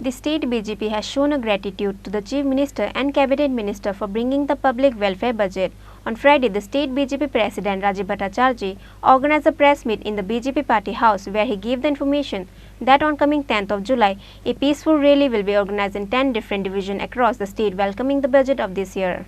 The state BJP has shown a gratitude to the Chief Minister and Cabinet Minister for bringing the public welfare budget. On Friday, the state BJP President Rajiv Bhattacharjee organized a press meet in the BJP Party House where he gave the information that on coming 10th of July, a peaceful rally will be organized in 10 different divisions across the state welcoming the budget of this year.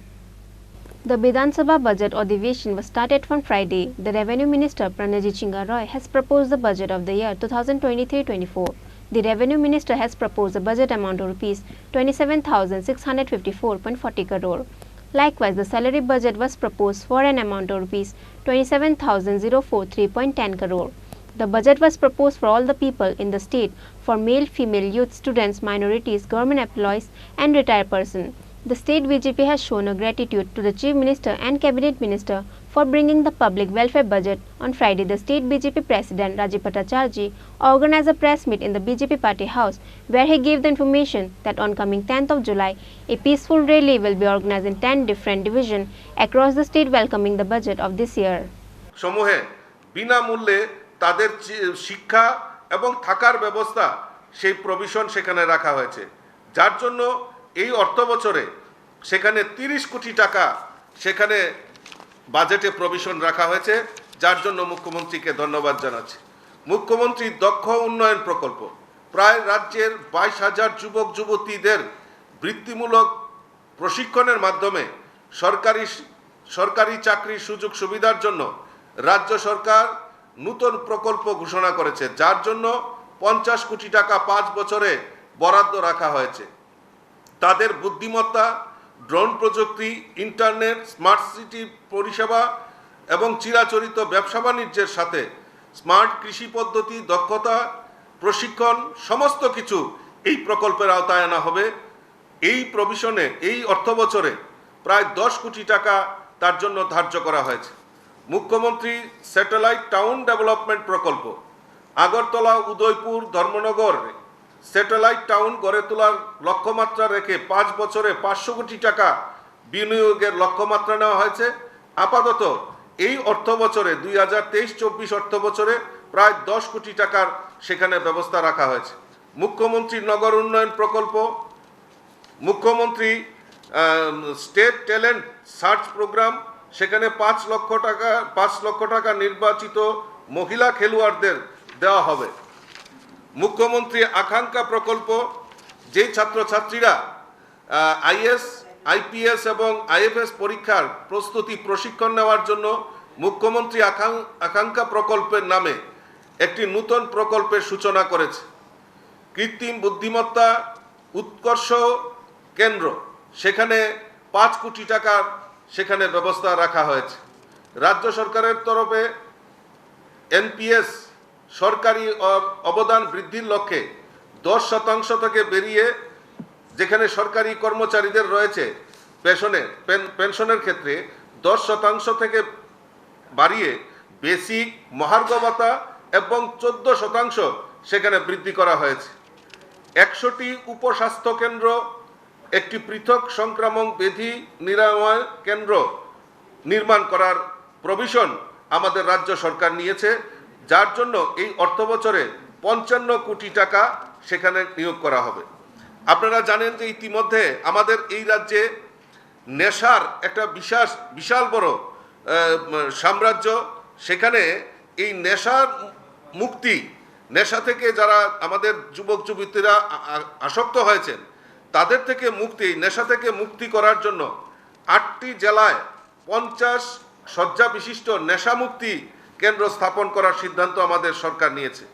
The Vidhan Sabha budget Adhivesion was started on Friday. The Revenue Minister Pranajit Chinga Roy has proposed the budget of the year 2023-24. The Revenue Minister has proposed a budget amount of Rs 27,654.40 crore. Likewise, the salary budget was proposed for an amount of Rs 27,043.10 crore. The budget was proposed for all the people in the state for male, female, youth, students, minorities, government employees and retired persons. The state BJP has shown a gratitude to the Chief Minister and Cabinet Minister for bringing the public welfare budget. On Friday, the state BJP President Rajiv Bhattacharjee organized a press meet in the BJP Party House where he gave the information that on coming 10th of July, a peaceful rally will be organized in 10 different divisions across the state welcoming the budget of this year. সমূহে বিনামূল্যে তাদের শিক্ষা এবং থাকার ব্যবস্থা সেই provision সেখানে রাখা হয়েছে, যার জন্য এই অর্থ বছরে সেখানে 30 কোটি টাকা সেখানে বাজেটে প্রভিশন রাখা হয়েছে, যার জন্য মুখ্যমন্ত্রীকে ধন্যবাদ জানাচ্ছি। মুখ্যমন্ত্রী দক্ষ উন্নয়ন প্রকল্প প্রায় রাজ্যের 22,000 যুবক যুবতীদের বৃত্তিমূলক প্রশিক্ষণের মাধ্যমে সরকারি চাকরির সুযোগ সুবিধার জন্য রাজ্য সরকার নতুন প্রকল্প ঘোষণা করেছে, যার জন্য 50 কোটি টাকা 5 বছরে বরাদ্দ রাখা হয়েছে। তাদের বুদ্ধিমত্তা, ড্রোন প্রযুক্তি, ইন্টারনেট, স্মার্ট সিটি পরিষেবা এবং চিরাচরিত ব্যবসা বাণিজ্যের সাথে স্মার্ট কৃষি পদ্ধতি, দক্ষতা প্রশিক্ষণ সমস্ত কিছু এই প্রকল্পের আওতায় আনা হবে। এই প্রভিশনে এই অর্থ বছরে প্রায় 10 কোটি টাকা তার জন্য ধার্য করা হয়েছে। মুখ্যমন্ত্রী স্যাটেলাইট টাউন ডেভেলপমেন্ট প্রকল্প আগরতলা, উদয়পুর, ধর্মনগর স্যাটেলাইট টাউন গড়ে তোলার লক্ষ্যমাত্রা রেখে 5 বছরে 500 কোটি টাকা বিনিয়োগের লক্ষ্যমাত্রা নেওয়া হয়েছে। আপাতত এই অর্থ বছরে 2023-24 অর্থ বছরে প্রায় 10 কোটি টাকার সেখানে ব্যবস্থা রাখা হয়েছে। মুখ্যমন্ত্রী নগর উন্নয়ন প্রকল্প, মুখ্যমন্ত্রী স্টেট ট্যালেন্ট সার্চ প্রোগ্রাম, সেখানে 5 লক্ষ টাকা নির্বাচিত মহিলা খেলোয়াড়দের দেওয়া হবে। মুখ্যমন্ত্রী আকাঙ্ক্ষা প্রকল্প, যে ছাত্রছাত্রীরা আইএস, আইপিএস এবং আইএফএস পরীক্ষার প্রস্তুতি প্রশিক্ষণ নেওয়ার জন্য মুখ্যমন্ত্রী আকাঙ্ক্ষা প্রকল্পের নামে একটি নতুন প্রকল্পের সূচনা করেছে। কৃত্রিম বুদ্ধিমত্তা উৎকর্ষ কেন্দ্র, সেখানে 5 কোটি টাকার সেখানে ব্যবস্থা রাখা হয়েছে। রাজ্য সরকারের তরফে এনপিএস সরকারি অবদান বৃদ্ধির লক্ষ্যে 10% থেকে বেরিয়ে, যেখানে সরকারি কর্মচারীদের রয়েছে পেনশনের ক্ষেত্রে 10% থেকে বাড়িয়ে বেসিক, মহার্ঘ ভাতা এবং 14% সেখানে বৃদ্ধি করা হয়েছে। 100টি উপস্বাস্থ্য কেন্দ্র, একটি পৃথক সংক্রামক ব্যাধি নিরাময় কেন্দ্র নির্মাণ করার প্রভিশন আমাদের রাজ্য সরকার নিয়েছে, যার জন্য এই অর্থ বছরে 55 কোটি টাকা সেখানে নিয়োগ করা হবে। আপনারা জানেন যে ইতিমধ্যে আমাদের এই রাজ্যে নেশার একটা বিশাল বড় সাম্রাজ্য। সেখানে এই নেশা থেকে যারা আমাদের যুবক যুবতীরা আসক্ত হয়েছেন, তাদের থেকে নেশা থেকে মুক্তি করার জন্য 8টি জেলায় 50 শয্যা বিশিষ্ট নেশা মুক্তি কেন্দ্র স্থাপন করার সিদ্ধান্ত আমাদের সরকার নিয়েছে।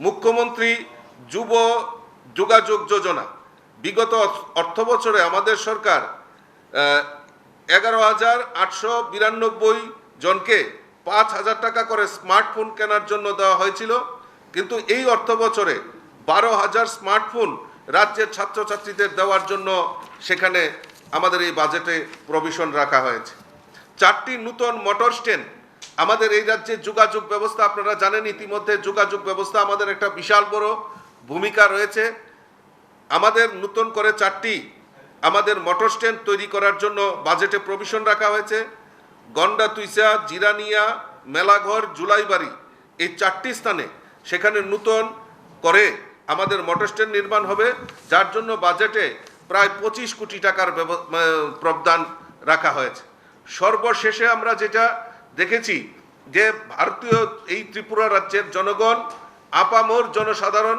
মুখ্যমন্ত্রী যুব যোগাযোগ যোজনা, বিগত অর্থ বছরে আমাদের সরকার 11,892 জনকে 5,000 টাকা করে স্মার্টফোন কেনার জন্য দেওয়া হয়েছিল, কিন্তু এই অর্থ বছরে 12,000 স্মার্টফোন রাজ্যের ছাত্রছাত্রীদের দেওয়ার জন্য সেখানে আমাদের এই বাজেটে প্রভিশন রাখা হয়েছে। 4টি নতুন মোটর স্ট্যান্ড আমাদের এই রাজ্যের যোগাযোগ ব্যবস্থা, আপনারা জানেন ইতিমধ্যে যোগাযোগ ব্যবস্থা আমাদের একটা বিশাল বড় ভূমিকা রয়েছে। আমাদের নতুন করে 4টি আমাদের মোটর স্ট্যান্ড তৈরি করার জন্য বাজেটে প্রভিশন রাখা হয়েছে। গন্ডাতুইসা, জিরানিয়া, মেলাঘর, জুলাইবাড়ি এই 4টি স্থানে সেখানে নতুন করে আমাদের মোটর স্ট্যান্ড নির্মাণ হবে, যার জন্য বাজেটে প্রায় 25 কোটি টাকার প্রবদান রাখা হয়েছে। সর্বশেষে আমরা যেটা দেখেছি যে ভারতীয় এই ত্রিপুরা রাজ্যের জনগণ, আপামর জনসাধারণ,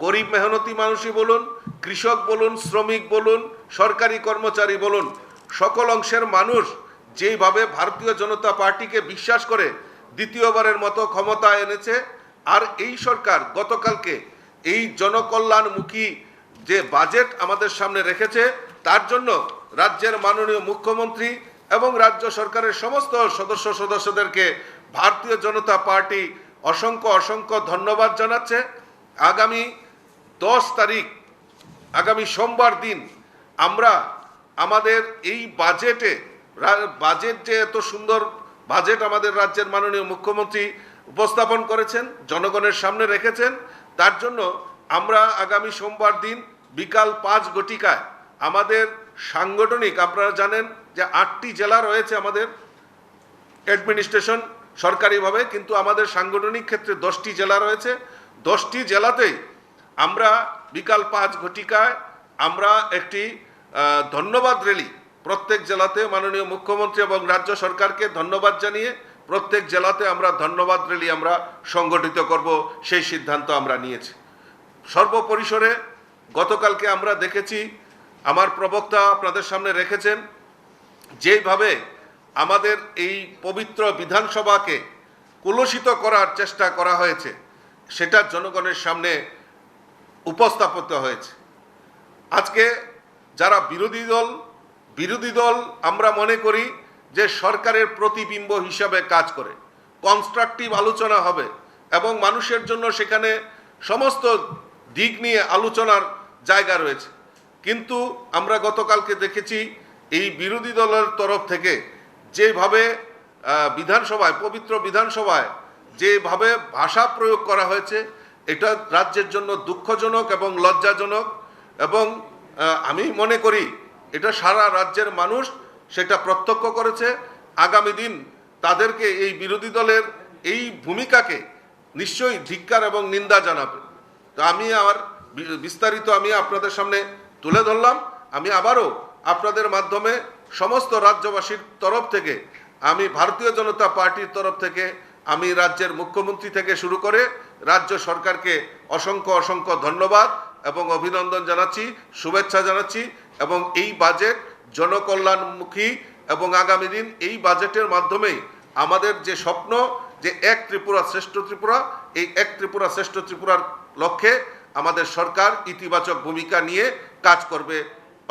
গরিব মেহনতি মানুষই বলুন, কৃষক বলুন, শ্রমিক বলুন, সরকারি কর্মচারী বলুন, সকল অংশের মানুষ যেভাবে ভারতীয় জনতা পার্টিকে বিশ্বাস করে দ্বিতীয়বারের মতো ক্ষমতা এনেছে, আর এই সরকার গতকালকে এই জনকল্যাণমুখী যে বাজেট আমাদের সামনে রেখেছে, তার জন্য রাজ্যের মাননীয় মুখ্যমন্ত্রী এবং রাজ্য সরকারের সমস্ত সদস্যদেরকে ভারতীয় জনতা পার্টি অসংখ্য অসংখ্য ধন্যবাদ জানাচ্ছে। আগামী 10 তারিখ, আগামী সোমবার দিন আমরা আমাদের এই বাজেট যে এত সুন্দর বাজেট আমাদের রাজ্যের মাননীয় মুখ্যমন্ত্রী উপস্থাপন করেছেন, জনগণের সামনে রেখেছেন, তার জন্য আমরা আগামী সোমবার দিন বিকাল 5 ঘটিকায় আমাদের সাংগঠনিক, আপনারা জানেন যে 8টি জেলা রয়েছে আমাদের অ্যাডমিনিস্ট্রেশন সরকারিভাবে, কিন্তু আমাদের সাংগঠনিক ক্ষেত্রে 10টি জেলা রয়েছে। 10টি জেলাতেই আমরা বিকাল 5 ঘটিকায় আমরা একটি ধন্যবাদ র্যালি প্রত্যেক জেলাতে মাননীয় মুখ্যমন্ত্রী এবং রাজ্য সরকারকে ধন্যবাদ জানিয়ে প্রত্যেক জেলাতে আমরা ধন্যবাদ র্যালি আমরা সংগঠিত করব, সেই সিদ্ধান্ত আমরা নিয়েছি। সর্বপরিসরে গতকালকে আমরা দেখেছি, আমার প্রবক্তা আপনাদের সামনে রেখেছেন, যেভাবে আমাদের এই পবিত্র বিধানসভাকে কলুষিত করার চেষ্টা করা হয়েছে, সেটা জনগণের সামনে উপস্থাপিত হয়েছে। আজকে যারা বিরোধী দল আমরা মনে করি যে সরকারের প্রতিবিম্ব হিসাবে কাজ করে, কনস্ট্রাকটিভ আলোচনা হবে এবং মানুষের জন্য সেখানে সমস্ত দিক নিয়ে আলোচনার জায়গা রয়েছে। কিন্তু আমরা গতকালকে দেখেছি এই বিরোধী দলের তরফ থেকে যেভাবে বিধানসভায়, পবিত্র বিধানসভায় যেভাবে ভাষা প্রয়োগ করা হয়েছে, এটা রাজ্যের জন্য দুঃখজনক এবং লজ্জাজনক, এবং আমি মনে করি এটা সারা রাজ্যের মানুষ সেটা প্রত্যক্ষ করেছে। আগামী দিন তাদেরকে, এই বিরোধী দলের এই ভূমিকাকে নিশ্চয়ই ধিক্কার এবং নিন্দা জানাবে। তো আমি আমার বিস্তারিত আমি আপনাদের সামনে তুলে ধরলাম। আমি আবারও আপনাদের মাধ্যমে সমস্ত রাজ্যবাসীর তরফ থেকে, আমি ভারতীয় জনতা পার্টির তরফ থেকে, আমি রাজ্যের মুখ্যমন্ত্রী থেকে শুরু করে রাজ্য সরকারকে অসংখ্য অসংখ্য ধন্যবাদ এবং অভিনন্দন জানাচ্ছি, শুভেচ্ছা জানাচ্ছি। এবং এই বাজেট জনকল্যাণমুখী, এবং আগামী দিন এই বাজেটের মাধ্যমেই আমাদের যে স্বপ্ন, যে এক ত্রিপুরা শ্রেষ্ঠ ত্রিপুরা, এই এক ত্রিপুরা শ্রেষ্ঠ ত্রিপুরার লক্ষ্যে আমাদের সরকার ইতিবাচক ভূমিকা নিয়ে কাজ করবে।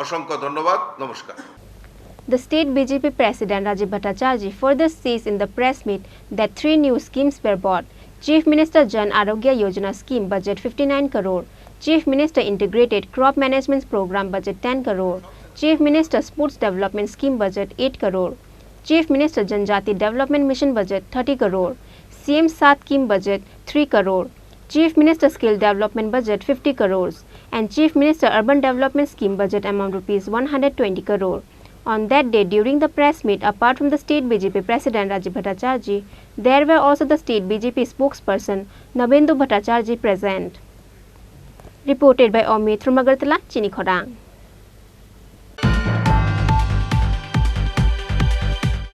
অসংখ্য ধন্যবাদ, নমস্কার। The state BJP President Rajiv Bhattacharjee further says in the press meet that 3 new schemes were bought. Chief Minister Jan Arogya Yojana scheme budget 59 crore. Chief Minister Integrated Crop Management Program budget 10 crore. Chief Minister Sports Development Scheme budget 8 crore. Chief Minister Janjati Development Mission budget 30 crore. CM Sat Scheme budget 3 crore. Chief Minister Skill Development budget 50 crores. And Chief Minister Urban Development Scheme budget amount rupees 120 crore. On that day, during the press meet, apart from the state BJP President Rajiv Bhattacharjee, there were also the state BJP spokesperson Nabendu Bhattacharjee present. Reported by Omid from Agartala, Chini, Khorang.